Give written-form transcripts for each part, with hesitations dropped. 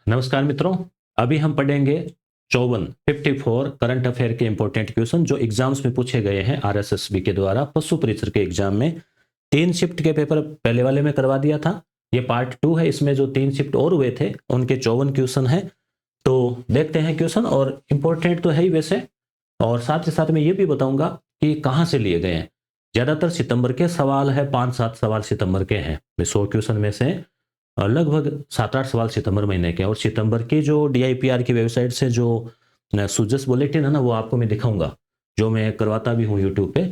नमस्कार मित्रों, अभी हम पढ़ेंगे 54 करंट अफेयर के इंपॉर्टेंट क्वेश्चन जो एग्जाम्स में पूछे गए हैं आरएसएसबी के द्वारा पशु परिसर के एग्जाम में। 3 शिफ्ट के पेपर पहले वाले में करवा दिया था, ये पार्ट 2 है। इसमें जो 3 शिफ्ट और हुए थे उनके 54 क्वेश्चन है। तो देखते हैं क्वेश्चन, और इम्पोर्टेंट तो है ही वैसे, और साथ ही साथ मैं ये भी बताऊंगा कि कहाँ से लिए गए हैं। ज्यादातर सितंबर के सवाल है, 5-7 सवाल सितंबर के हैं। 100 क्वेश्चन में से लगभग 7-8 सवाल सितंबर महीने के, और सितंबर की जो DIPR की वेबसाइट से जो सूजस बुलेटिन है ना, वो आपको मैं दिखाऊंगा, जो मैं करवाता भी हूँ यूट्यूब पे।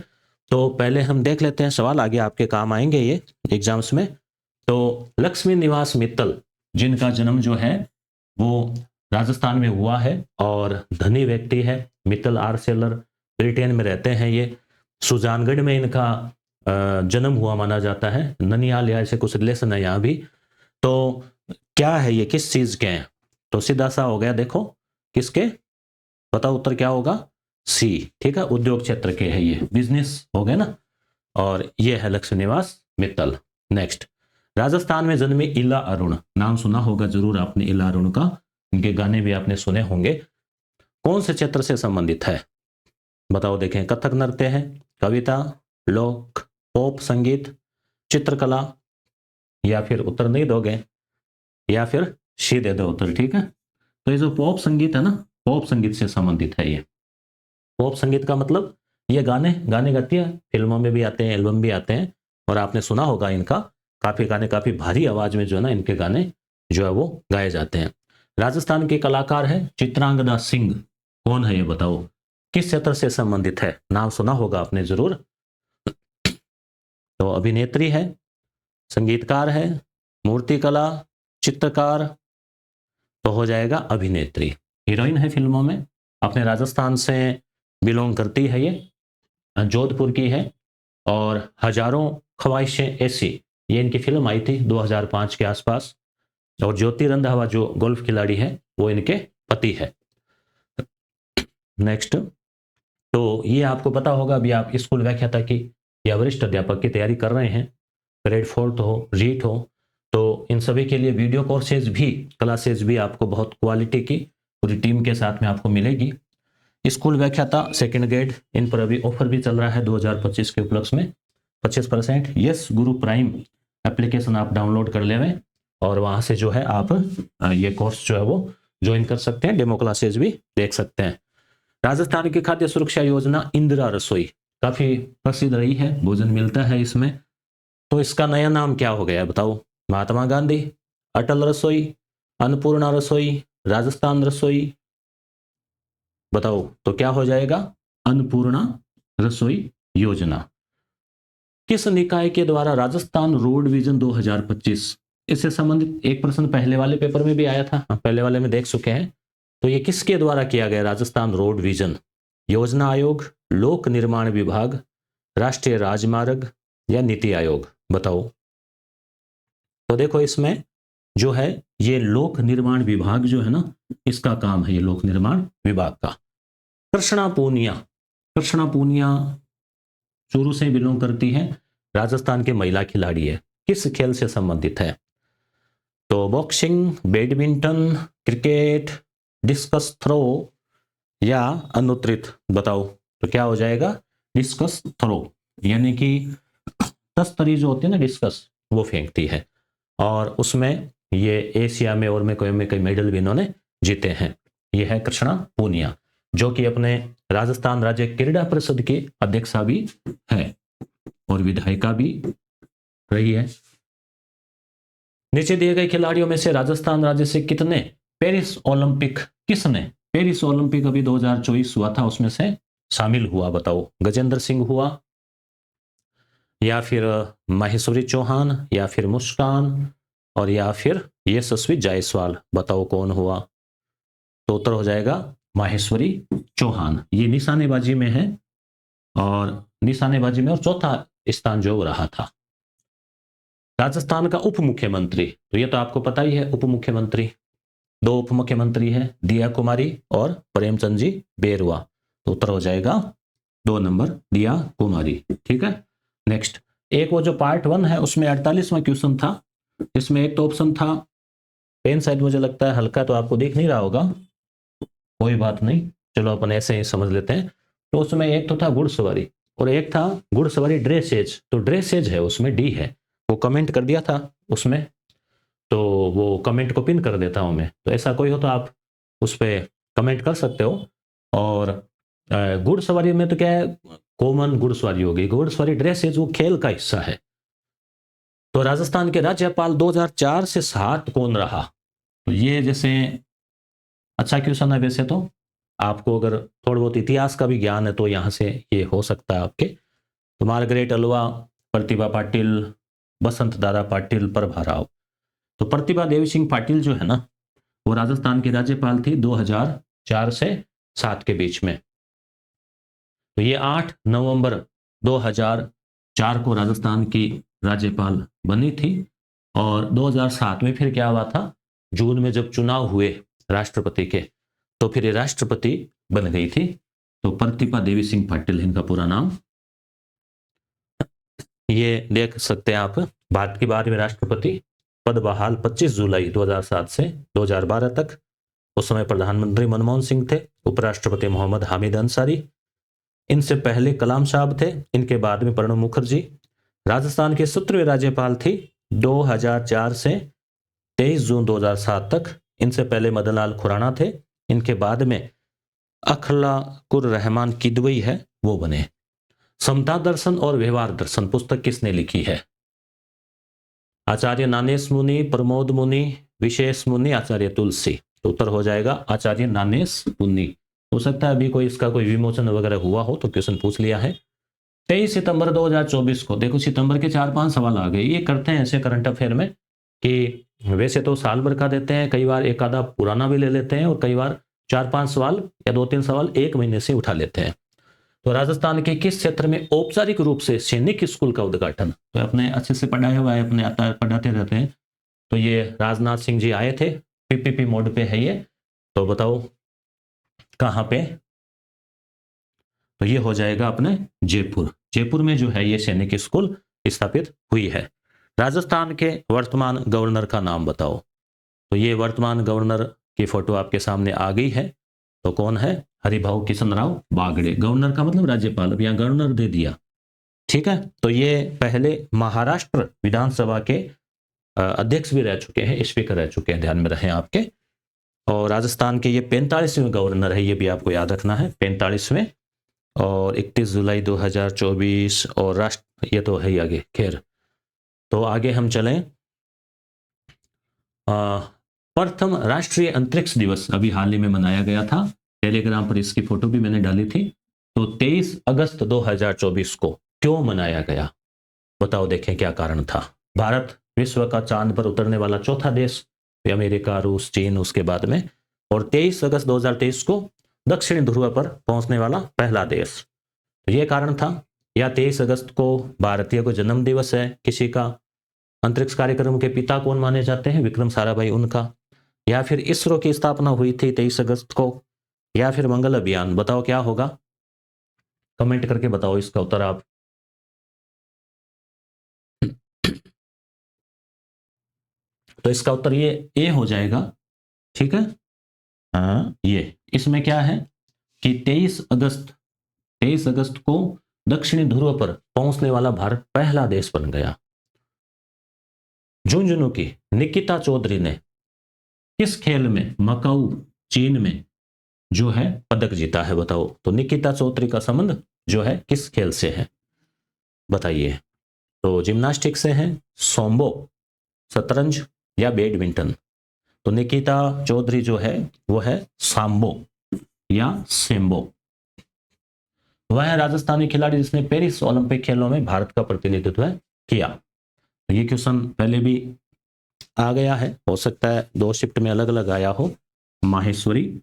तो पहले हम देख लेते हैं सवाल, आगे आपके काम आएंगे ये एग्जाम्स में। तो लक्ष्मी निवास मित्तल, जिनका जन्म जो है वो राजस्थान में हुआ है और धनी व्यक्ति है। मित्तल आर सेलर ब्रिटेन में रहते हैं। ये सुजानगढ़ में इनका जन्म हुआ माना जाता है। ननियाल या ऐसे कुछ रिलेशन है यहाँ भी। तो क्या है ये, किस चीज के हैं? तो सीधा सा हो गया, देखो किसके, बताओ उत्तर क्या होगा? सी। ठीक है, उद्योग क्षेत्र के है, ये बिजनेस हो गए ना। और ये है लक्ष्मी निवास मित्तल। नेक्स्ट, राजस्थान में जन्मी इला अरुण, नाम सुना होगा जरूर आपने इला अरुण का, इनके गाने भी आपने सुने होंगे। कौन से क्षेत्र से संबंधित है? बताओ, देखें, कथक नृत्य है, कविता, लोक, पॉप संगीत, चित्रकला, या फिर उत्तर नहीं दोगे या फिर शी दे दो उत्तर। ठीक है, तो ये जो पॉप संगीत है ना, पॉप संगीत से संबंधित है ये। पॉप संगीत का मतलब ये गाने गाने गाती है, फिल्मों में भी आते हैं, एल्बम भी आते हैं, और आपने सुना होगा इनका काफी गाने, काफी भारी आवाज में जो है ना इनके गाने जो है वो गाए जाते हैं। राजस्थान के कलाकार है चित्रांगदा सिंह, कौन है ये बताओ? किस क्षेत्र से संबंधित है? नाम सुना होगा आपने जरूर। तो अभिनेत्री है, संगीतकार है, मूर्तिकला, चित्रकार, तो हो जाएगा अभिनेत्री। हीरोइन है फिल्मों में, अपने राजस्थान से बिलोंग करती है ये, जोधपुर की है। और हजारों ख्वाहिशें ऐसी, ये इनकी फिल्म आई थी 2005 के आसपास। और ज्योति रंधावा जो गोल्फ खिलाड़ी है वो इनके पति है। नेक्स्ट, तो ये आपको पता होगा, अभी आप स्कूल व्याख्याता की या वरिष्ठ अध्यापक की तैयारी कर रहे हैं, ग्रेड 4 हो, रीट हो, तो इन सभी के लिए वीडियो कोर्सेज भी, क्लासेज भी आपको बहुत क्वालिटी की पूरी टीम के साथ में आपको मिलेगी। स्कूल व्याख्याता सेकंड ग्रेड, इन पर अभी ऑफर भी चल रहा है 2025 के उपलक्ष्य में 25%। यस गुरु प्राइम एप्लीकेशन आप डाउनलोड कर लेवें, और वहां से जो है आप ये कोर्स जो है वो ज्वाइन कर सकते हैं, डेमो क्लासेज भी देख सकते हैं। राजस्थान की खाद्य सुरक्षा योजना इंदिरा रसोई काफी प्रसिद्ध रही है, भोजन मिलता है इसमें। तो इसका नया नाम क्या हो गया बताओ? महात्मा गांधी, अटल रसोई, अन्नपूर्णा रसोई, राजस्थान रसोई, बताओ तो क्या हो जाएगा? अन्नपूर्णा रसोई योजना। किस निकाय के द्वारा राजस्थान रोड विजन 2025, इससे संबंधित एक प्रश्न पहले वाले पेपर में भी आया था, पहले वाले में देख चुके हैं। तो ये किसके द्वारा किया गया राजस्थान रोड विजन? योजना आयोग, लोक निर्माण विभाग, राष्ट्रीय राजमार्ग, या नीति आयोग? बताओ। तो देखो इसमें जो है ये लोक निर्माण विभाग जो है ना, इसका काम है ये लोक निर्माण विभाग का। कृष्णा पूनिया, कृष्णा पूनिया चूरू से बिलोंग करती है, राजस्थान के महिला खिलाड़ी है, किस खेल से संबंधित है? तो boxing, badminton, cricket, discus throw, या अनुत्तरित? बताओ तो क्या हो जाएगा? डिस्कस थ्रो, यानी कि तस्तरी जो होती है ना डिस्कस, वो फेंकती है, और उसमें ये एशिया में और में कई मेडल भी इन्होंने जीते हैं। ये है कृष्णा पूनिया, जो कि अपने राजस्थान राज्य क्रीड़ा परिषद की अध्यक्षा भी है और विधायिका भी रही है। नीचे दिए गए खिलाड़ियों में से राजस्थान राज्य से कितने पेरिस ओलंपिक, किसने पेरिस ओलंपिक अभी 2024 हुआ था उसमें से शामिल हुआ? बताओ। गजेंद्र सिंह हुआ, या फिर माहेश्वरी चौहान, या फिर मुस्कान, और या फिर यशस्वी जायसवाल? बताओ कौन हुआ? तो उत्तर हो जाएगा माहेश्वरी चौहान। ये निशानेबाजी में है, और निशानेबाजी में और चौथा स्थान जो रहा था। राजस्थान का उप मुख्यमंत्री, तो ये तो आपको पता ही है, उप मुख्यमंत्री, 2 उप मुख्यमंत्री है, दिया कुमारी और प्रेमचंद जी बेरवा। तो उत्तर हो जाएगा 2 नंबर, दिया कुमारी। ठीक है, नेक्स्ट, एक वो जो पार्ट 1 है उसमें 48वां क्वेश्चन था, इसमें एक तो ऑप्शन था पेन शायद मुझे लगता है हल्का तो आपको दिख नहीं रहा होगा, कोई बात नहीं, चलो अपन ऐसे ही समझ लेते हैं। तो उसमें एक तो था घुड़सवारी और एक था घुड़सवारी ड्रेसेज, तो ड्रेसेज है उसमें डी है, वो कमेंट कर दिया था उसमें, तो वो कमेंट को पिन कर देता हूं मैं, तो ऐसा कोई हो तो आप उस पर कमेंट कर सकते हो। और घुड़सवारी में तो क्या है, कॉमन घुड़सवारी होगी, घुड़सवारी ड्रेसेज वो खेल का हिस्सा है। तो राजस्थान के राज्यपाल 2004 से 7 कौन रहा, तो ये जैसे अच्छा क्वेश्चन है वैसे तो, आपको अगर थोड़ा बहुत इतिहास का भी ज्ञान है तो यहाँ से ये हो सकता है आपके। तो मार्गरेट अल्वा, प्रतिभा पाटिल, बसंत दादा पाटिल, प्रभा राव। तो प्रतिभा देवी सिंह पाटिल जो है ना, वो राजस्थान की राज्यपाल थी 2004 से 7 के बीच में। तो ये 8 नवंबर 2004 को राजस्थान की राज्यपाल बनी थी। और 2007 में फिर क्या हुआ था, जून में जब चुनाव हुए राष्ट्रपति के, तो फिर ये राष्ट्रपति बन गई थी। तो प्रतिभा देवी सिंह पाटिल इनका पूरा नाम, ये देख सकते हैं आप। भारत की 12वीं राष्ट्रपति, पद बहाल 25 जुलाई 2007 से 2012 तक। उस समय प्रधानमंत्री मनमोहन सिंह थे, उपराष्ट्रपति मोहम्मद हामिद अंसारी, इनसे पहले कलाम साहब थे, इनके बाद में प्रणब मुखर्जी। राजस्थान के 17वें राज्यपाल थी 2004 से 23 जून 2007 तक, इनसे पहले मदन लाल खुराना थे, इनके बाद में अखलाकुर रहमान किदवई है वो बने। समता दर्शन और व्यवहार दर्शन पुस्तक किसने लिखी है, आचार्य नानेश मुनि, प्रमोद मुनि, विशेष मुनि, आचार्य तुलसी। तो उत्तर हो जाएगा आचार्य नानेश मुनि। हो सकता है अभी कोई इसका कोई विमोचन वगैरह हुआ हो तो क्वेश्चन पूछ लिया है। 23 सितंबर 2024 को, देखो सितंबर के 4-5 सवाल आ गए। ये करते हैं ऐसे करंट अफेयर में कि वैसे तो साल भर का देते हैं, कई बार एक आधा पुराना भी ले लेते हैं, और कई बार 4-5 सवाल या 2-3 सवाल एक महीने से उठा लेते हैं। तो राजस्थान के किस क्षेत्र में औपचारिक रूप से सैनिक स्कूल का उद्घाटन, तो अपने अच्छे से पढ़ाया हुआ है, अपने पढ़ाते रहते हैं। तो ये राजनाथ सिंह जी आए थे, पीपीपी मोड पे है ये। तो बताओ कहां पे, तो ये हो जाएगा अपने जयपुर। जयपुर में जो है ये सैनिक स्कूल स्थापित हुई है। राजस्थान के वर्तमान गवर्नर का नाम बताओ, तो ये वर्तमान गवर्नर की फोटो आपके सामने आ गई है। तो कौन है, हरिभाऊ किशन राव बागड़े। गवर्नर का मतलब राज्यपाल, अब यहाँ गवर्नर दे दिया, ठीक है। तो ये पहले महाराष्ट्र विधानसभा के अध्यक्ष भी रह चुके हैं, स्पीकर रह चुके हैं, ध्यान में रहे आपके। और राजस्थान के ये 45वें गवर्नर है, ये भी आपको याद रखना है, 45वें। और 31 जुलाई 2024 और राष्ट्र, ये तो है ही आगे, खैर। तो आगे हम चलें। प्रथम राष्ट्रीय अंतरिक्ष दिवस अभी हाल ही में मनाया गया था, टेलीग्राम पर इसकी फोटो भी मैंने डाली थी। तो 23 अगस्त 2024 को क्यों मनाया गया, बताओ, देखें क्या कारण था। भारत विश्व का चांद पर उतरने वाला चौथा देश, अमेरिका, रूस, चीन उसके बाद में। और 23 अगस्त 2023 को दक्षिणी ध्रुव पर पहुंचने वाला पहला देश, तो ये कारण था। या 23 अगस्त को भारतीय को जन्म दिवस है किसी का, अंतरिक्ष कार्यक्रम के पिता कौन माने जाते हैं, विक्रम साराभाई उनका। या फिर इसरो की स्थापना हुई थी 23 अगस्त को, या फिर मंगल अभियान, बताओ क्या होगा, कमेंट करके बताओ इसका उत्तर आप। तो इसका उत्तर ये ए हो जाएगा, ठीक है। हाँ, ये इसमें क्या है कि 23 अगस्त को दक्षिणी ध्रुव पर पहुंचने वाला भारत पहला देश बन गया। झुंझुनू की निकिता चौधरी ने किस खेल में मकाऊ, चीन में जो है पदक जीता है, बताओ। तो निकिता चौधरी का संबंध जो है किस खेल से है, बताइए। तो जिम्नास्टिक से है, सोम्बो, शतरंज या बैडमिंटन। तो निकिता चौधरी जो है वो है सांबो या सेम्बो। वह है राजस्थानी खिलाड़ी जिसने पेरिस ओलंपिक खेलों में भारत का प्रतिनिधित्व किया। तो ये क्वेश्चन पहले भी आ गया है, हो सकता है 2 शिफ्ट में अलग अलग आया हो। माहेश्वरी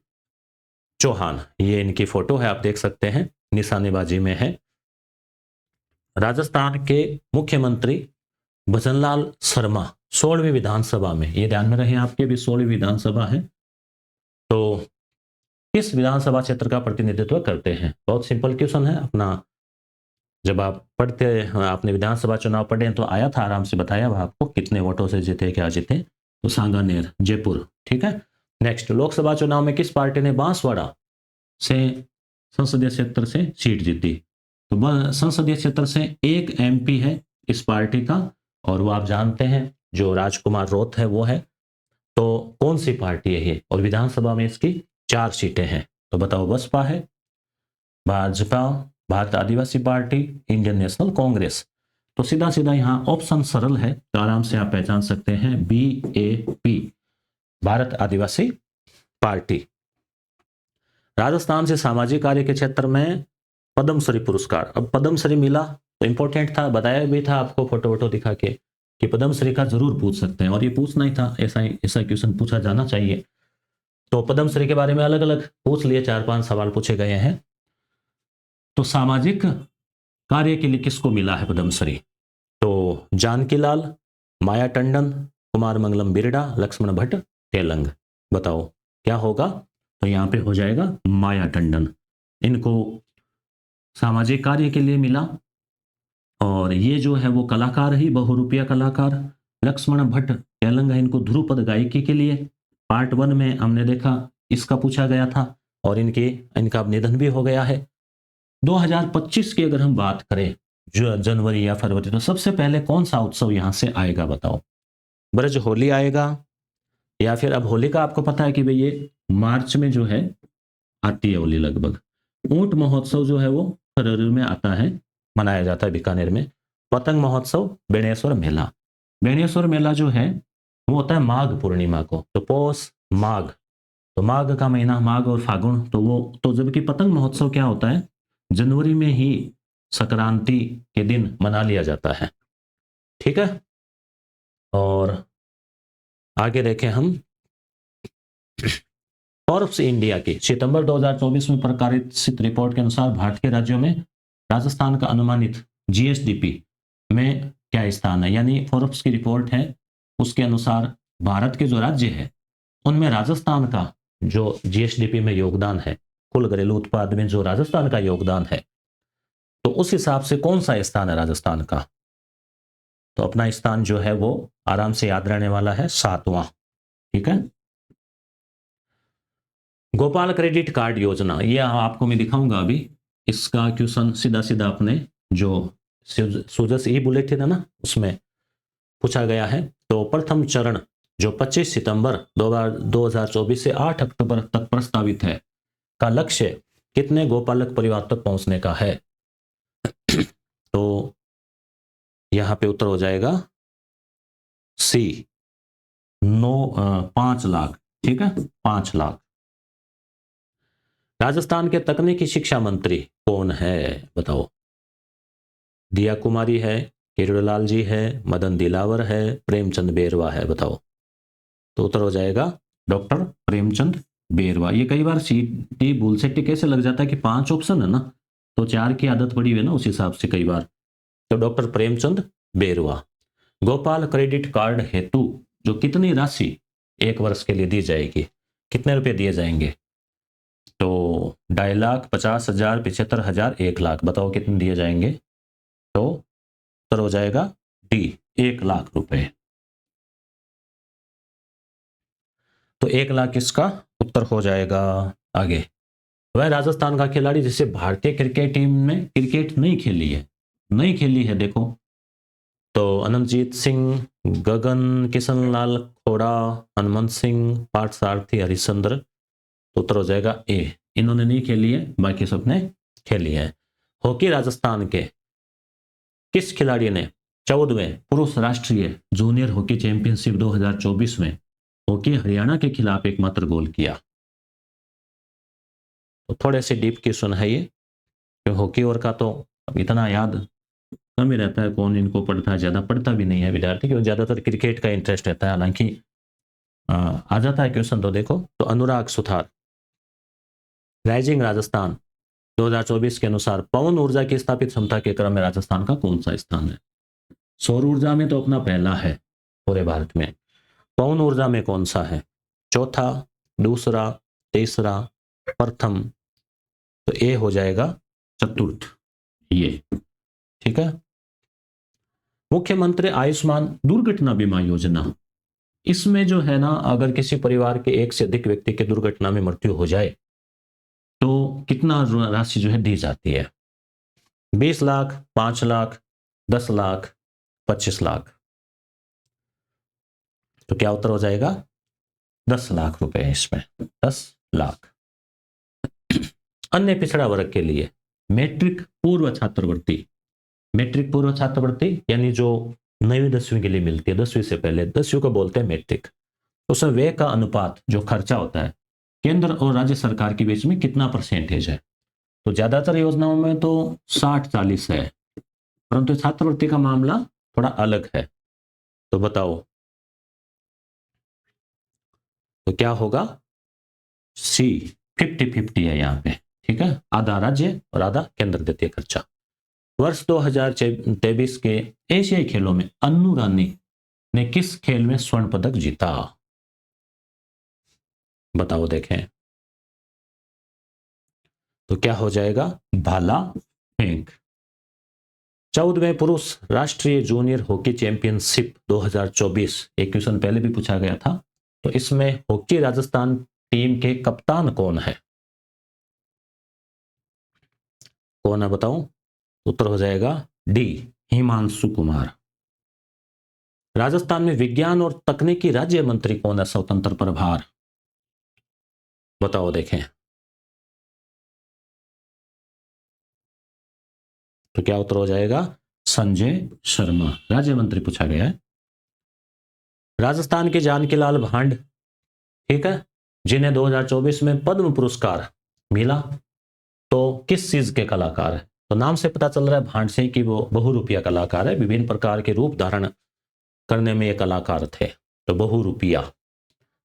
चौहान, ये इनकी फोटो है, आप देख सकते हैं, निशानेबाजी में है। राजस्थान के मुख्यमंत्री भजनलाल शर्मा 16वीं विधानसभा में, ये ध्यान में रहे आपके भी 16वीं विधानसभा है, तो किस विधानसभा क्षेत्र का प्रतिनिधित्व करते हैं। बहुत सिंपल क्वेश्चन है अपना, जब आप पढ़ते, आपने विधानसभा चुनाव पढ़े तो आया था, आराम से बताया आपको कितने वोटों से जीते क्या जीते। तो सांगानेर जयपुर, ठीक है। नेक्स्ट, लोकसभा चुनाव में किस पार्टी ने बांसवाड़ा से संसदीय क्षेत्र से सीट जीती? तो संसदीय क्षेत्र से एक एमपी है इस पार्टी का, और वो आप जानते हैं जो राजकुमार रोत है वो है। तो कौन सी पार्टी है ये, और विधानसभा में इसकी 4 सीटें हैं। तो बताओ, बसपा है, भाजपा, भारत आदिवासी पार्टी, इंडियन नेशनल कांग्रेस। तो सीधा सीधा यहाँ ऑप्शन सरल है, तो आराम से आप पहचान सकते हैं, BAP, भारत आदिवासी पार्टी। राजस्थान से सामाजिक कार्य के क्षेत्र में पद्मश्री पुरस्कार। अब पद्मश्री मिला तो इंपॉर्टेंट था, बताया भी था आपको फोटो वोटो दिखा के कि पद्मश्री का जरूर पूछ सकते हैं, और ये पूछना ही था, ऐसा क्वेश्चन पूछा जाना चाहिए। तो पद्मश्री के बारे में अलग अलग पूछ लिए, 4-5 सवाल पूछे गए हैं। तो सामाजिक कार्य के लिए किसको मिला है पद्मश्री? तो जानकीलाल, माया टंडन, कुमार मंगलम बिरडा, लक्ष्मण भट्ट तेलंग। बताओ क्या होगा? तो यहाँ पे हो जाएगा माया टंडन। इनको सामाजिक कार्य के लिए मिला, और ये जो है वो कलाकार ही, बहुरूपिया कलाकार। लक्ष्मण भट्ट तेलंग है, इनको ध्रुपद गायकी के लिए। पार्ट 1 में हमने देखा इसका पूछा गया था, और इनका निधन भी हो गया है। 2025 की अगर हम बात करें, जो जनवरी या फरवरी, तो सबसे पहले कौन सा उत्सव यहां से आएगा? बताओ, ब्रज होली आएगा, या फिर अब होली का आपको पता है कि भाई ये मार्च में जो है आती है होली लगभग। ऊंट महोत्सव जो है वो फरवरी में आता है, मनाया जाता है बीकानेर में। पतंग महोत्सव, बेणेश्वर मेला। बेणेश्वर मेला जो है वो होता है माघ पूर्णिमा को, तो पौष माघ, तो माघ का महीना, माघ और फागुन, तो जबकि पतंग महोत्सव क्या होता है, जनवरी में ही संक्रांति के दिन मना लिया जाता है, ठीक है। और आगे देखें हम, फोर्ब्स इंडिया की सितंबर 2024 में प्रकाशित रिपोर्ट के अनुसार भारतीय राज्यों में राजस्थान का अनुमानित GSDP में क्या स्थान है? यानी फोर्ब्स की रिपोर्ट है, उसके अनुसार भारत के जो राज्य है उनमें राजस्थान का जो GSDP में योगदान है, कुल घरेलू उत्पाद में जो राजस्थान का योगदान है, तो उस हिसाब से कौन सा स्थान है राजस्थान का? तो अपना स्थान जो है वो आराम से याद रहने वाला है, 7वां, ठीक है। गोपाल क्रेडिट कार्ड योजना, ये आपको मैं दिखाऊंगा अभी। इसका क्वेश्चन सीधा सीधा अपने जो सुजस ई बुलेटिन है ना, उसमें पूछा गया है। तो प्रथम चरण जो 25 सितंबर 2024 से 8 अक्टूबर तक प्रस्तावित है, का लक्ष्य कितने गोपालक परिवार तक पहुंचने का है? तो यहां पे उत्तर हो जाएगा C, 5 लाख, ठीक है, 5 लाख। राजस्थान के तकनीकी शिक्षा मंत्री कौन है? बताओ, दिया कुमारी है, किरोड़लाल जी है, मदन दिलावर है, प्रेमचंद बेरवा है। बताओ, तो उत्तर हो जाएगा डॉक्टर प्रेमचंद बेरवा। ये कई बार सीटी भूल से कैसे लग जाता है कि 5 ऑप्शन है ना, तो 4 की आदत पड़ी हुई है ना उस हिसाब से कई बार। तो डॉक्टर प्रेमचंद बेरवा। गोपाल क्रेडिट कार्ड हेतु जो कितनी राशि 1 वर्ष के लिए दी जाएगी, कितने रुपए दिए जाएंगे? तो 2.5 लाख, 50,000, 75,000, 1 लाख। बताओ कितने दिए जाएंगे? तो उत्तर हो जाएगा D, 1 लाख रुपए। तो 1 लाख इसका उत्तर हो जाएगा। आगे, वह राजस्थान का खिलाड़ी जिसे भारतीय क्रिकेट टीम में क्रिकेट नहीं खेली है देखो, तो अनंतजीत सिंह, गगन किशन लाल खोड़ा, हनुमंत सिंह, पार्थ सारथी, हरिश्चंद्र। तो उत्तर हो जाएगा A, इन्होंने नहीं खेली है, बाकी सबने खेली है। हॉकी राजस्थान के किस खिलाड़ी ने 14वें पुरुष राष्ट्रीय जूनियर हॉकी चैंपियनशिप 2024 में हॉकी हरियाणा के खिलाफ एकमात्र गोल किया? तो थोड़े से डीप क्वेश्चन है ये, हॉकी और का तो अब इतना याद कम ही रहता है, कौन इनको पढ़ता है, ज्यादा पढ़ता भी नहीं है विद्यार्थी, क्योंकि ज्यादातर क्रिकेट का इंटरेस्ट रहता है। हालांकि आ जाता है क्वेश्चन, तो देखो, तो अनुराग सुथार, राइजिंग राजस्थान 2024 के अनुसार पवन ऊर्जा की स्थापित क्षमता के क्रम में राजस्थान का कौन सा स्थान है? सौर ऊर्जा में तो अपना पहला है पूरे भारत में, पवन ऊर्जा में कौन सा है? चौथा, दूसरा, तीसरा, प्रथम? तो ए हो जाएगा चतुर्थ, ये, ठीक है। मुख्यमंत्री आयुष्मान दुर्घटना बीमा योजना, इसमें जो है ना, अगर किसी परिवार के एक से अधिक व्यक्ति के दुर्घटना में मृत्यु हो जाए तो कितना राशि जो है दी जाती है? 20 लाख, 5 लाख, 10 लाख, 25 लाख। तो क्या उत्तर हो जाएगा? 10 लाख रुपए इसमें, 10 लाख। अन्य पिछड़ा वर्ग के लिए मैट्रिक पूर्व छात्रवृत्ति, मैट्रिक पूर्व छात्रवृत्ति यानी जो 9वीं 10वीं के लिए मिलती है, 10वीं से पहले, 10वीं को बोलते हैं मैट्रिक। उसमें व्यय का अनुपात जो खर्चा होता है केंद्र और राज्य सरकार के बीच में कितना परसेंटेज है? तो ज्यादातर योजनाओं में तो 60-40 है, परंतु छात्रवृत्ति का मामला थोड़ा अलग है। तो बताओ तो क्या होगा? सी, 50-50 है यहाँ पे, ठीक है, आधा राज्य और आधा केंद्र देती है खर्चा। वर्ष 2023 के एशियाई खेलों में अन्नू रानी ने किस खेल में स्वर्ण पदक जीता? बताओ देखें। तो क्या हो जाएगा? भाला फेंक। 14वें पुरुष राष्ट्रीय जूनियर हॉकी चैंपियनशिप 2024, एक क्वेश्चन पहले भी पूछा गया था। तो इसमें हॉकी राजस्थान टीम के कप्तान कौन है? कौन है बताओ? उत्तर हो जाएगा डी, हिमांशु कुमार। राजस्थान में विज्ञान और तकनीकी राज्य मंत्री कौन है स्वतंत्र प्रभार? बताओ देखें। तो क्या उत्तर हो जाएगा? संजय शर्मा, राज्य मंत्री पूछा गया है। राजस्थान के जानकी लाल भांड, ठीक है, जिन्हें 2024 में पद्म पुरस्कार मिला, तो किस चीज के कलाकार है? तो नाम से पता चल रहा है भांड सिंह की वो बहुरूपिया कलाकार है, विभिन्न प्रकार के रूप धारण करने में ये कलाकार थे, तो बहुरूपिया।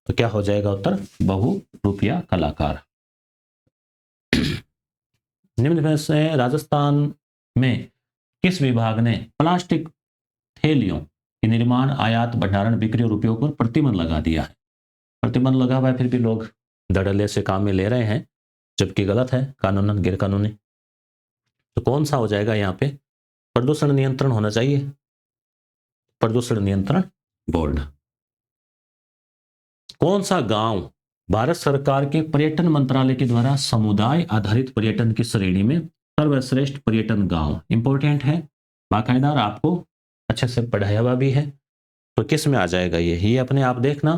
तो क्या हो जाएगा उत्तर? बहुरूपिया कलाकार। निम्न में से राजस्थान में किस विभाग ने प्लास्टिक थैलियों के निर्माण, आयात, भंडारण, बिक्री और उपयोग पर प्रतिबंध लगा दिया है? प्रतिबंध लगा हुआ है, फिर भी लोग धड़ल्ले से काम में ले रहे हैं, जबकि गलत है, कानूनन गैर कानूनी। तो कौन सा हो जाएगा यहाँ पे? प्रदूषण नियंत्रण होना चाहिए, प्रदूषण नियंत्रण बोर्ड। कौन सा गांव भारत सरकार के पर्यटन मंत्रालय के द्वारा समुदाय आधारित पर्यटन की श्रेणी में सर्वश्रेष्ठ पर्यटन गांव? इंपॉर्टेंट है, बाकायदा आपको अच्छे से पढ़ाया हुआ भी है। तो किस में आ जाएगा ये अपने आप देखना।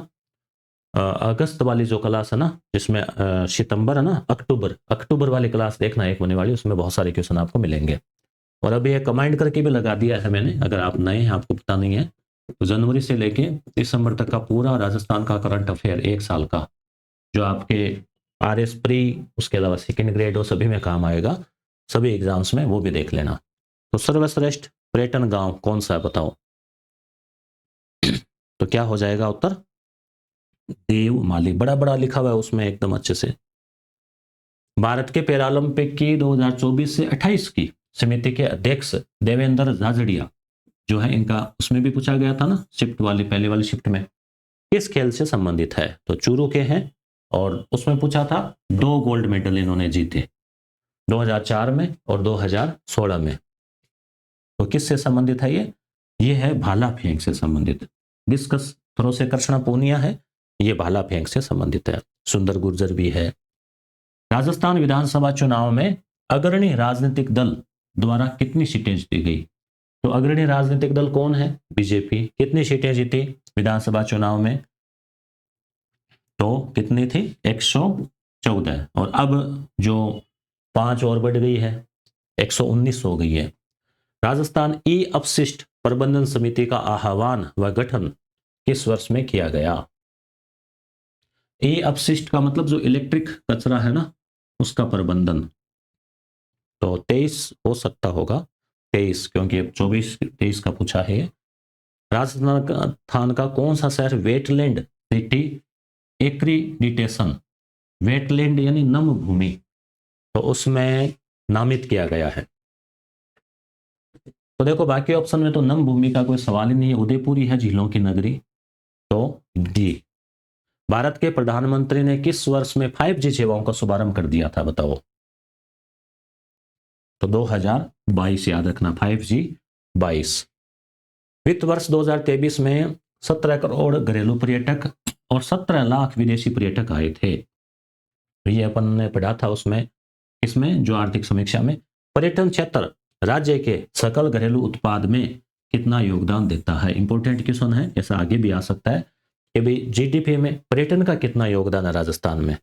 अगस्त वाली जो क्लास है ना, जिसमें सितंबर है ना, अक्टूबर वाली क्लास देखना एक होने वाली, उसमें बहुत सारे क्वेश्चन आपको मिलेंगे। और अभी ये कमांड करके भी लगा दिया है मैंने, अगर आप नए हैं आपको पता नहीं है, तो जनवरी से लेके दिसंबर तक का पूरा राजस्थान का करंट अफेयर 1 साल का, जो आपके RS प्री, उसके अलावा सेकेंड ग्रेड, और सभी में काम आएगा, सभी एग्जाम्स में, वो भी देख लेना। तो सर्वश्रेष्ठ पर्यटन गांव कौन सा है बताओ? तो क्या हो जाएगा उत्तर? देवमाली, बड़ा बड़ा लिखा हुआ है उसमें एकदम अच्छे से। भारत के पैरालंपिक की 2024 से 28 की समिति के अध्यक्ष देवेंद्र झाझड़िया जो है, इनका उसमें भी पूछा गया था ना, शिफ्ट वाली, पहले वाली शिफ्ट में, किस खेल से संबंधित है? तो चूरू के हैं, और उसमें पूछा था 2 गोल्ड मेडल इन्होंने जीते, 2004 में और 2016 में। तो किससे संबंधित है ये है भाला फेंक से संबंधित। डिस्कस थ्रो से कृष्णा पूनिया है, ये भाला फेंक से संबंधित है। सुंदर गुर्जर भी है। राजस्थान विधानसभा चुनाव में अग्रणी राजनीतिक दल द्वारा कितनी सीटें जीती गई? तो अग्रणी राजनीतिक दल कौन है? बीजेपी। कितनी सीटें जीती विधानसभा चुनाव में? तो कितनी थी? 114, और अब जो 5 और बढ़ गई है, 119 हो गई है। राजस्थान ई अपशिष्ट प्रबंधन समिति का आह्वान व गठन किस वर्ष में किया गया? ई अपशिष्ट का मतलब जो इलेक्ट्रिक कचरा है ना, उसका प्रबंधन। तो 23 हो सकता होगा, 23, क्योंकि अब 24-23 का पूछा है। राजस्थान का कौन सा शहर वेटलैंड सिटी एक्रीडिटेशन, वेटलैंड यानी नम भूमि, तो उसमें नामित किया गया है? तो देखो बाकी ऑप्शन में तो नम भूमि का कोई सवाल ही नहीं है, उदयपुर ही है, झीलों की नगरी। तो डी। भारत के प्रधानमंत्री ने किस वर्ष में 5G सेवाओं का शुभारंभ कर दिया था बताओ? तो 2022, याद रखना, 5G 22। वित्त वर्ष 2023 में 17 करोड़ घरेलू पर्यटक और 17 लाख विदेशी पर्यटक आए थे। तो ये अपन ने पढ़ा था उसमें, इसमें जो आर्थिक समीक्षा में, पर्यटन क्षेत्र राज्य के सकल घरेलू उत्पाद में कितना योगदान देता है। इंपॉर्टेंट क्वेश्चन है, ऐसा आगे भी आ सकता है कि भाई जीडीपी में पर्यटन का कितना योगदान है राजस्थान में।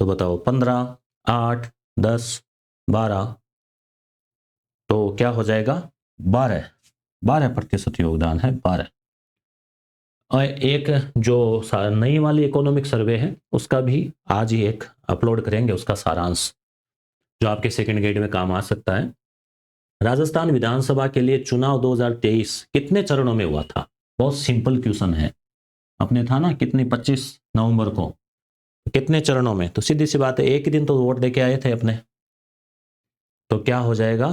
तो बताओ 15, 8, 10, 12, तो क्या हो जाएगा 12% योगदान है, 12। और एक जो नई वाली इकोनॉमिक सर्वे है उसका भी आज ही एक अपलोड करेंगे, उसका सारांश जो आपके सेकंड ग्रेड में काम आ सकता है। राजस्थान विधानसभा के लिए चुनाव 2023 कितने चरणों में हुआ था। बहुत सिंपल क्वेश्चन है, अपने था ना कितनी 25 नवंबर को, कितने चरणों में, तो सीधी सी बात है एक ही दिन तो वोट देके आए थे अपने। तो क्या हो जाएगा,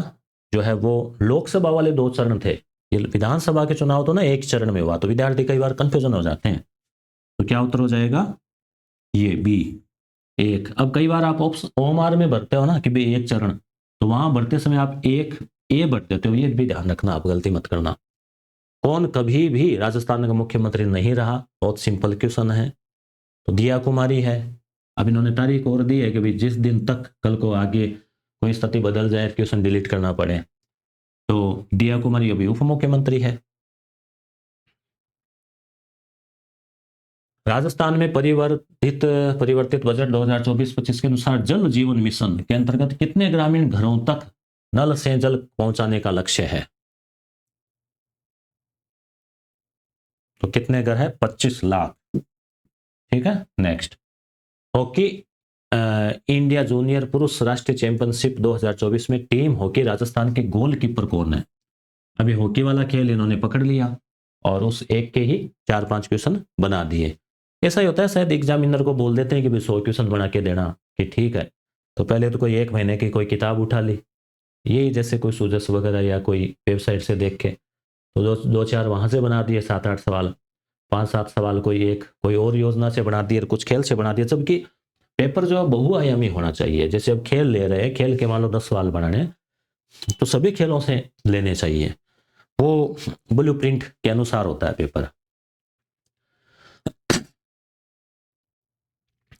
जो है वो लोकसभा वाले 2 चरण थे, ये विधानसभा के चुनाव तो ना एक चरण में हुआ, तो विद्यार्थी कई बार कंफ्यूजन हो जाते हैं। तो क्या उत्तर हो जाएगा, ये बी 1। अब कई बार आप ओमआर में भरते हो ना कि भाई एक चरण, तो वहां भरते समय आप एक ए भर देते हो, ये भी ध्यान रखना, आप गलती मत करना। कौन कभी भी राजस्थान का मुख्यमंत्री नहीं रहा, बहुत सिंपल क्वेश्चन है। तो दिया कुमारी है। अब इन्होंने तारीख और दी है कि भाई जिस दिन तक कल को आगे कोई स्थिति बदल जाए, क्वेश्चन डिलीट करना पड़े, तो दिया कुमारी अभी उप मुख्यमंत्री है। राजस्थान में परिवर्तित बजट 2024-25 के अनुसार जल जीवन मिशन के अंतर्गत कितने ग्रामीण घरों तक नल से जल पहुंचाने का लक्ष्य है। तो कितने घर है, 25 लाख। ठीक है, नेक्स्ट, हॉकी इंडिया जूनियर पुरुष राष्ट्रीय चैंपियनशिप 2024 में टीम हॉकी राजस्थान के गोलकीपर कौन है। अभी हॉकी वाला खेल इन्होंने पकड़ लिया और उस एक के ही 4-5 क्वेश्चन बना दिए। ऐसा ही होता है, शायद एग्जामिनर को बोल देते हैं कि भाई 100 क्वेश्चन बना के देना, कि ठीक है। तो पहले तो कोई 1 महीने की कोई किताब उठा ली, ये जैसे कोई सूजस वगैरह या कोई वेबसाइट से देख के, तो 2-4 वहां से बना दिए, 7-8 सवाल, 5-7 सवाल कोई और योजना से बना दिए, कुछ खेल से बना दिए। जबकि पेपर जो है बहुआयामी होना चाहिए। जैसे अब खेल ले रहे हैं, खेल के मान लो 10 सवाल बनाने, तो सभी खेलों से लेने चाहिए, वो ब्लूप्रिंट के अनुसार होता है पेपर।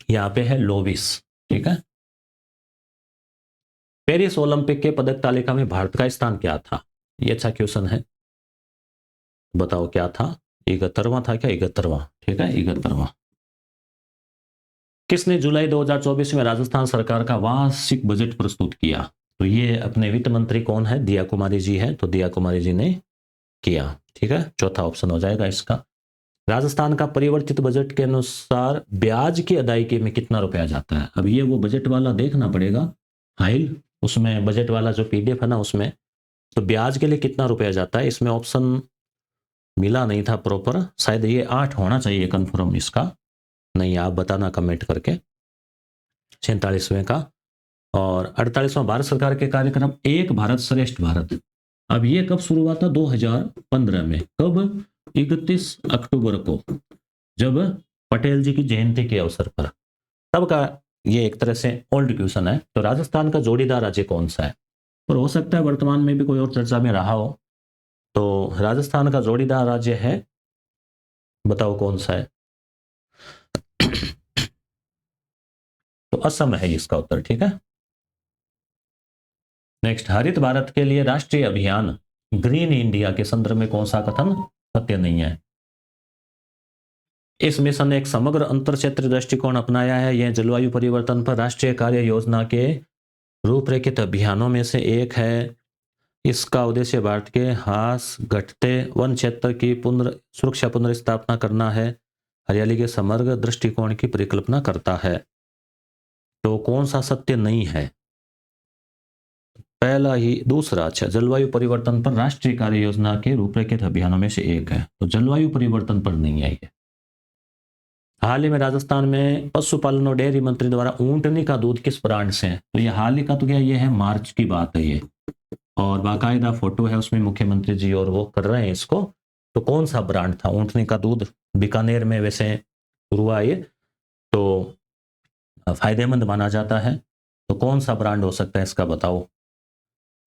यहाँ पे है लोविस। ठीक है, पेरिस ओलंपिक के पदक तालिका में भारत का स्थान क्या था। ये अच्छा क्वेश्चन है, बताओ क्या था, 71वां था क्या, 71वां। ठीक है, 71वां। किसने जुलाई 2024 में राजस्थान सरकार का वार्षिक बजट प्रस्तुत किया। तो ये अपने वित्त मंत्री कौन है, दिया कुमारी जी है, तो दिया कुमारी जी ने किया। ठीक है, चौथा ऑप्शन हो जाएगा इसका। राजस्थान का परिवर्तित बजट के अनुसार ब्याज की अदायगी में कितना रुपया जाता है। अब ये वो बजट वाला देखना पड़ेगा फाइल, उसमें बजट वाला जो पीडीएफ है ना उसमें, तो ब्याज के लिए कितना रुपया जाता है, इसमें ऑप्शन मिला नहीं था प्रॉपर, शायद ये 8 होना चाहिए कंफर्म, इसका नहीं आप बताना कमेंट करके। 47वें का और 48वां भारत सरकार के कार्यक्रम एक भारत श्रेष्ठ भारत, अब ये कब शुरू हुआ था, 2015 में। कब, 31 अक्टूबर को, जब पटेल जी की जयंती के अवसर पर, तब का ये एक तरह से ओल्ड क्वेश्चन है। तो राजस्थान का जोड़ीदार राज्य कौन सा है, और हो सकता है वर्तमान में भी कोई और चर्चा में रहा हो। तो राजस्थान का जोड़ीदार राज्य है, बताओ कौन सा है। तो असम है इसका उत्तर। ठीक है, नेक्स्ट, हरित भारत के लिए राष्ट्रीय अभियान ग्रीन इंडिया के संदर्भ में कौन सा कथन सत्य नहीं है। इस मिशन ने एक समग्र अंतर क्षेत्रीय दृष्टिकोण अपनाया है। यह जलवायु परिवर्तन पर राष्ट्रीय कार्य योजना के रूपरेखित अभियानों में से एक है। इसका उद्देश्य भारत के ह्रास घटते वन क्षेत्र की सुरक्षा पुनर्स्थापना करना है, हरियाली के समग्र दृष्टिकोण की परिकल्पना करता है। तो कौन सा सत्य नहीं है, पहला ही, दूसरा, अच्छा, जलवायु परिवर्तन पर राष्ट्रीय कार्य योजना के रूपरेखित अभियानों में से एक है, तो जलवायु परिवर्तन पर नहीं है ये। हाल ही में राजस्थान में पशुपालन और डेयरी मंत्री द्वारा ऊंटनी का दूध किस ब्रांड से है। तो ये हाल ही का तो क्या, ये है मार्च की बात है ये, और बाकायदा फोटो है उसमें मुख्यमंत्री जी और वो कर रहे हैं इसको। तो कौन सा ब्रांड था, ऊंटनी का दूध बीकानेर में वैसे हुआ ये, तो फायदेमंद माना जाता है। तो कौन सा ब्रांड हो सकता है इसका बताओ।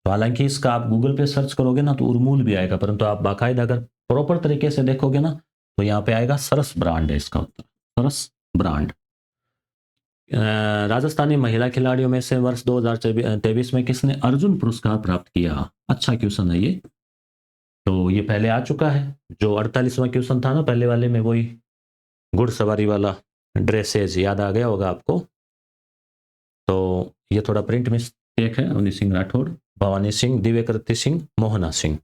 तो हालांकि इसका आप गूगल पे सर्च करोगे ना तो उर्मूल भी आएगा, परंतु आप बाकायदा अगर प्रॉपर तरीके से देखोगे ना तो यहाँ पे आएगा सरस ब्रांड है इसका उत्तर, सरस ब्रांड। राजस्थानी महिला खिलाड़ियों में से वर्ष 2023 में किसने अर्जुन पुरस्कार प्राप्त किया? अच्छा क्वेश्चन है ये, तो ये पहले आ चुका है। जो 48वां क्वेश्चन था ना पहले वाले में, वही घुड़सवारी वाला ड्रेसेज याद आ गया होगा आपको। तो ये थोड़ा प्रिंट मिस्टेक है। अवनी सिंह राठौड़, भवानी सिंह, दिव्यकृति सिंह, मोहना सिंह।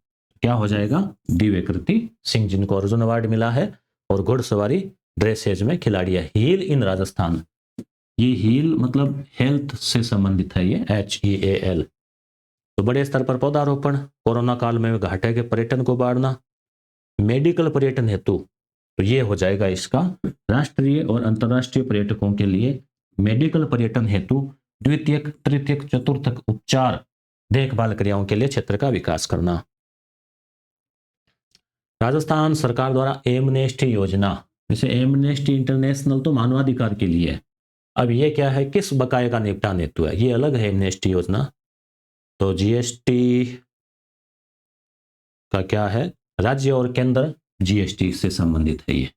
क्या हो जाएगा? दिव्यकृति सिंह, जिनको अर्जुन अवार्ड मिला है और घुड़सवारी ड्रेसेज में खिलाड़ी है। हील इन राजस्थान, ये हील मतलब हेल्थ से संबंधित है, ये HEAL। तो बड़े स्तर पर पौधारोपण, कोरोना काल में घाटे के पर्यटन को बढ़ाना, मेडिकल पर्यटन हेतु, तो ये हो जाएगा इसका राष्ट्रीय और अंतर्राष्ट्रीय पर्यटकों के लिए मेडिकल पर्यटन हेतु द्वितीयक, तृतीयक, चतुर्थक उपचार देखभाल क्रियाओं के लिए क्षेत्र का विकास करना। राजस्थान सरकार द्वारा एमनेस्टी योजना, जैसे एमनेस्टी इंटरनेशनल तो मानवाधिकार के लिए है, अब ये क्या है, किस बकाये का निपटान हेतु है, ये अलग है एमनेस्टी योजना। तो GST का क्या है, राज्य और केंद्र GST से संबंधित है ये।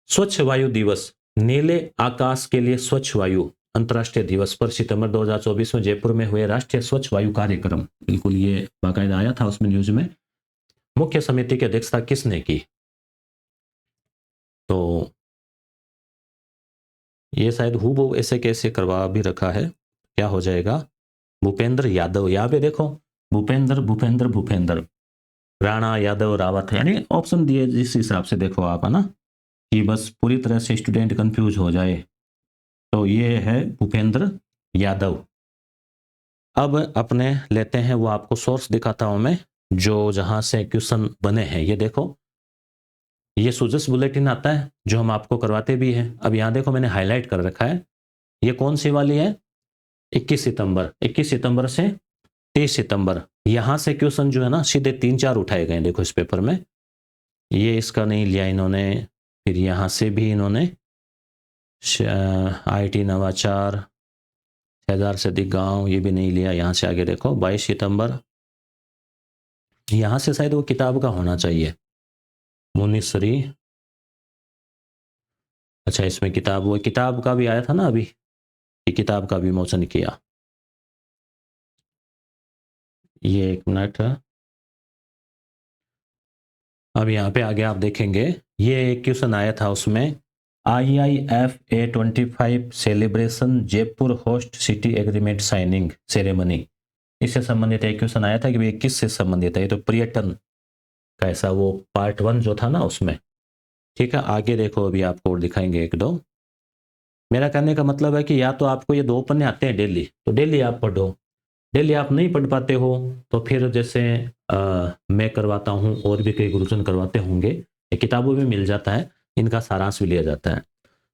स्वच्छ वायु दिवस, नीले आकाश के लिए स्वच्छ वायु अंतर्राष्ट्रीय दिवस पर सितंबर 2024 में जयपुर में हुए राष्ट्रीय स्वच्छ वायु कार्यक्रम, बिल्कुल ये बाकायदा आया था उसमें न्यूज में। मुख्य समिति की अध्यक्षता किसने की? तो ये शायद हूबहू ऐसे कैसे करवा भी रखा है, क्या हो जाएगा? भूपेंद्र यादव। यहाँ पे देखो भूपेंद्र भूपेंद्र भूपेंद्र, राणा यादव रावत, यानी ऑप्शन दिए जिस हिसाब से देखो आप, है ना, कि बस पूरी तरह से स्टूडेंट कंफ्यूज हो जाए। तो ये है भूपेंद्र यादव। अब अपने लेते हैं, वो आपको सोर्स दिखाता हूं मैं, जो जहां से क्वेश्चन बने हैं। ये देखो, ये सुजस बुलेटिन आता है जो हम आपको करवाते भी हैं। अब यहाँ देखो मैंने हाईलाइट कर रखा है, ये कौन सी वाली है? 21 सितंबर, 21 सितंबर से 30 सितंबर। यहां से क्वेश्चन जो है ना सीधे 3-4 उठाए गए, देखो इस पेपर में। ये इसका नहीं लिया इन्होंने, फिर यहां से भी इन्होंने IT नवाचार, 1000 से अधिक गांव, ये भी नहीं लिया। यहां से आगे देखो 22 सितंबर, यहां से शायद वो किताब का होना चाहिए, मुनिश्री। अच्छा, इसमें किताब, वो किताब का भी आया था ना अभी, ये किताब का विमोचन किया। ये 1 मिनट है। अब यहाँ पे आगे आप देखेंगे, ये एक क्वेश्चन आया था उसमें, IIFA25 celebration Jaipur host city agreement signing ceremony, इससे संबंधित एक क्वेश्चन आया था कि ये किससे संबंधित है। ये तो पर्यटन का ऐसा वो पार्ट 1 जो था ना उसमें। ठीक है, आगे देखो, अभी आपको और दिखाएंगे 1-2। मेरा कहने का मतलब है कि या तो आपको ये 2 पन्ने आते हैं डेली, तो डेली आप पढ़ो। डेली आप नहीं पढ़ पाते हो तो फिर जैसे मैं करवाता हूँ और भी कई गुरुजन करवाते होंगे, ये किताबों में मिल जाता है, इनका सारांश भी लिया जाता है।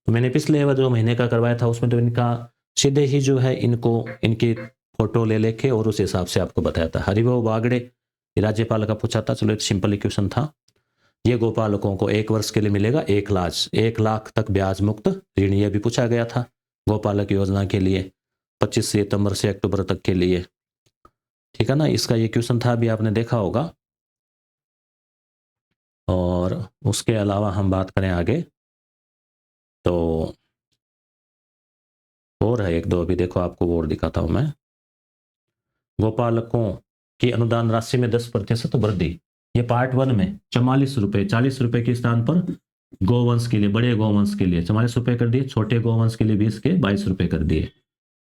तो मैंने पिछले जो महीने का करवाया था उसमें तो इनका सीधे ही जो है इनको इनकी फोटो ले लेके और उस हिसाब से आपको बताया था। हरिभाऊ बागड़े, राज्यपाल का पूछा था, चलो सिंपल क्वेश्चन था। ये गोपालकों को 1 वर्ष के लिए मिलेगा 1 लाख तक ब्याज मुक्त ऋण, ये भी पूछा गया था गोपालक योजना के लिए 25 सितंबर से अक्टूबर तक के लिए। ठीक है ना, इसका ये क्वेश्चन था, अभी आपने देखा होगा। और उसके अलावा हम बात करें आगे तो और है 1-2, अभी देखो आपको और दिखाता हूं मैं। गोपालकों की अनुदान राशि में 10% वृद्धि, ये पार्ट 1 में 44 रुपए, 40 रुपए के स्थान पर गोवंश के लिए, बड़े गोवंश के लिए 44 रुपए कर दिए, छोटे गोवंश के लिए 20 के 22 रुपए कर दिए।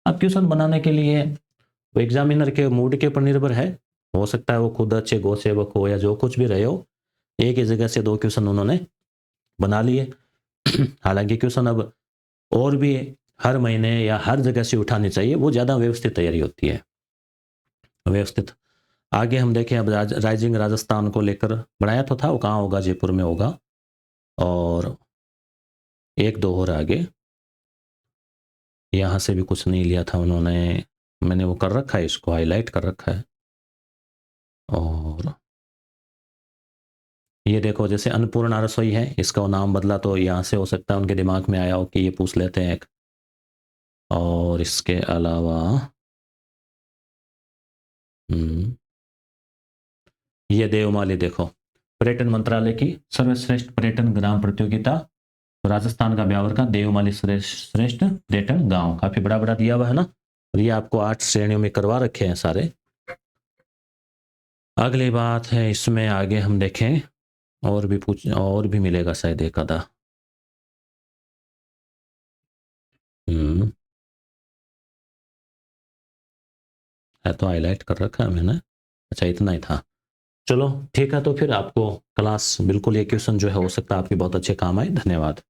अब क्वेश्चन बनाने के लिए वो एग्जामिनर के मूड के ऊपर निर्भर है, हो सकता है वो खुद अच्छे गौ सेवक हो या जो कुछ भी रहे हो, एक ही जगह से 2 क्वेश्चन उन्होंने बना लिए। हालांकि क्वेश्चन अब और भी हर महीने या हर जगह से उठानी चाहिए, वो ज़्यादा व्यवस्थित तैयारी होती है, व्यवस्थित। आगे हम देखें, अब राइजिंग राजस्थान को लेकर बनाया तो था, वो कहाँ होगा, जयपुर में होगा। और 1-2 और आगे, यहाँ से भी कुछ नहीं लिया था उन्होंने, मैंने वो कर रखा है, इसको हाईलाइट कर रखा है। और ये देखो, जैसे अन्नपूर्णा रसोई है, इसका नाम बदला तो यहाँ से हो सकता है उनके दिमाग में आया हो कि ये पूछ लेते हैं एक। और इसके अलावा ये देवमाली देखो, पर्यटन मंत्रालय की सर्वश्रेष्ठ पर्यटन ग्राम प्रतियोगिता, राजस्थान का ब्यावर का देवमाली श्रेष्ठ पर्यटन गांव, काफी बड़ा बड़ा दिया हुआ है ना। और ये आपको 8 श्रेणियों में करवा रखे हैं सारे। अगली बात है इसमें आगे हम देखें, और भी मिलेगा शायद एक आधा। है तो हाईलाइट कर रखा है मैंने। अच्छा इतना ही था। चलो ठीक है, तो फिर आपको क्लास बिल्कुल ये क्वेश्चन जो है हो सकता है आपके बहुत अच्छे काम आए। धन्यवाद।